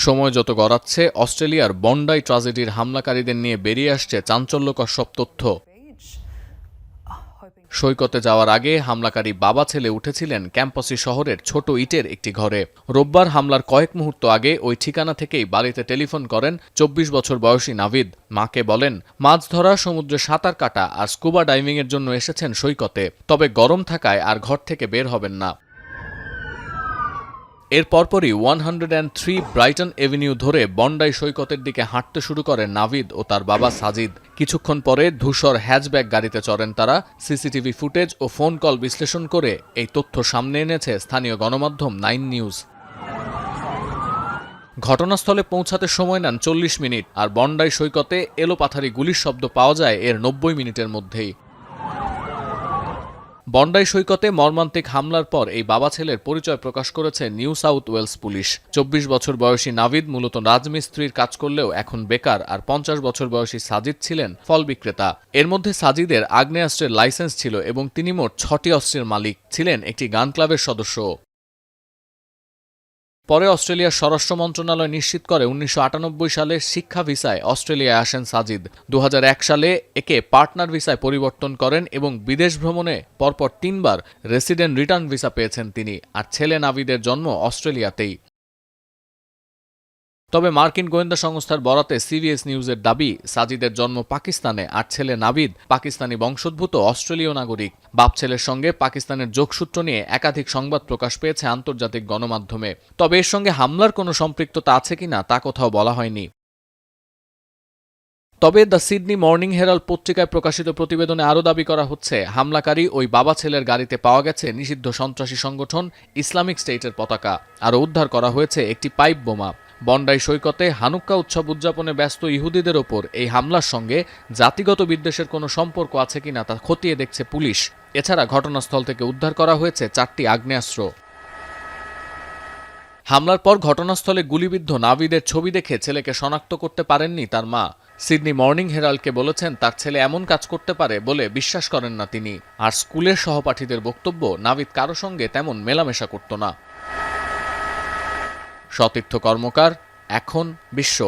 সময় যত গড়াচ্ছে, অস্ট্রেলিয়ার বন্ডাই ট্র্যাজেডির হামলাকারীদের নিয়ে বেরিয়ে আসছে চাঞ্চল্যকর সব তথ্য। সৈকতে যাওয়ার আগে হামলাকারী বাবা ছেলে উঠেছিলেন ক্যাম্পাসি শহরের ছোট ইটের একটি ঘরে। রোববার হামলার কয়েক মুহূর্ত আগে ওই ঠিকানা থেকেই বাড়িতে টেলিফোন করেন 24 বছর বয়সী নাভিদ। মাকে বলেন, মাছ ধরা, সমুদ্রে সাঁতার কাটা আর স্কুবা ডাইভিংয়ের জন্য এসেছেন সৈকতে, তবে গরম থাকায় আর ঘর থেকে বের হবেন না। এর পরপরই 103 ব্রাইটন এভিনিউ ধরে বন্ডাই সৈকতের দিকে হাঁটতে শুরু করেন নাভিদ ও তার বাবা সাজিদ। কিছুক্ষণ পরে ধূসর হ্যাচব্যাক গাড়িতে চড়েন তারা। সিসিটিভি ফুটেজ ও ফোন কল বিশ্লেষণ করে এই তথ্য সামনে এনেছে স্থানীয় গণমাধ্যম 9 নিউজ। ঘটনাস্থলে পৌঁছাতে সময় নেন 40 মিনিট, আর বন্ডাই সৈকতে এলোপাথারি গুলির শব্দ পাওয়া যায় এর 90 মিনিটের মধ্যেই। বন্ডাই সৈকতে মর্মান্তিক হামলার পর এই বাবা ছেলের পরিচয় প্রকাশ করেছে নিউ সাউথ ওয়েলস পুলিশ। 24 বছর বয়সী নাভিদ মূলত রাজমিস্ত্রির কাজ করলেও এখন বেকার, আর 50 বছর বয়সী সাজিদ ছিলেন ফল বিক্রেতা। এর মধ্যে সাজিদের আগ্নেয়াস্ত্রের লাইসেন্স ছিল এবং তিনি মোট 6টি অস্ত্রের মালিক ছিলেন, একটি গান ক্লাবের সদস্য। পরে অস্ট্রেলিয়ার স্বরাষ্ট্র মন্ত্রণালয় নিশ্চিত করে 1998 সালে শিক্ষা ভিসায় অস্ট্রেলিয়ায় আসেন সাজিদ। 2001 সালে একে পার্টনার ভিসায় পরিবর্তন করেন এবং বিদেশ ভ্রমণে পরপর 3 বার রেসিডেন্ট রিটার্ন ভিসা পেয়েছেন তিনি। আর ছেলে নাভিদের জন্ম অস্ট্রেলিয়াতেই। তবে মার্কিন গোয়েন্দা সংস্থার বরাতে সিবিএস নিউজের দাবি, সাজিদের জন্ম পাকিস্তানে, আর ছেলে নাভিদ পাকিস্তানি বংশোদ্ভূত অস্ট্রেলীয় নাগরিক। বাপ ছেলের সঙ্গে পাকিস্তানের যোগসূত্র নিয়ে একাধিক সংবাদ প্রকাশ পেয়েছে আন্তর্জাতিক গণমাধ্যমে। তবে এর সঙ্গে হামলার কোনো সম্পৃক্ততা আছে কিনা তা কোথাও বলা হয়নি। তবে দ্য সিডনি মর্নিং হেরাল্ড পত্রিকায় প্রকাশিত প্রতিবেদনে আরও দাবি করা হচ্ছে, হামলাকারী ওই বাবা ছেলের গাড়িতে পাওয়া গেছে নিষিদ্ধ সন্ত্রাসী সংগঠন ইসলামিক স্টেটের পতাকা। আরও উদ্ধার করা হয়েছে একটি পাইপ বোমা। বন্ডাই সৈকতে হানুক্কা উৎসব উদযাপনে ব্যস্ত ইহুদিদের ওপর এই হামলার সঙ্গে জাতিগত বিদ্বেষের কোনো সম্পর্ক আছে কিনা তা খতিয়ে দেখছে পুলিশ। এছাড়া ঘটনাস্থল থেকে উদ্ধার করা হয়েছে 4টি আগ্নেয়াস্ত্র। হামলার পর ঘটনাস্থলে গুলিবিদ্ধ নাভিদের ছবি দেখে ছেলেকে শনাক্ত করতে পারেননি তার মা। সিডনি মর্নিং হেরাল্ডকে বলেছেন, তার ছেলে এমন কাজ করতে পারে বলে বিশ্বাস করেন না তিনি। আর স্কুলের সহপাঠীদের বক্তব্য, নাভিদ কারো সঙ্গে তেমন মেলামেশা করত না। সতীর্থ কর্মকার, এখন বিশ্ব।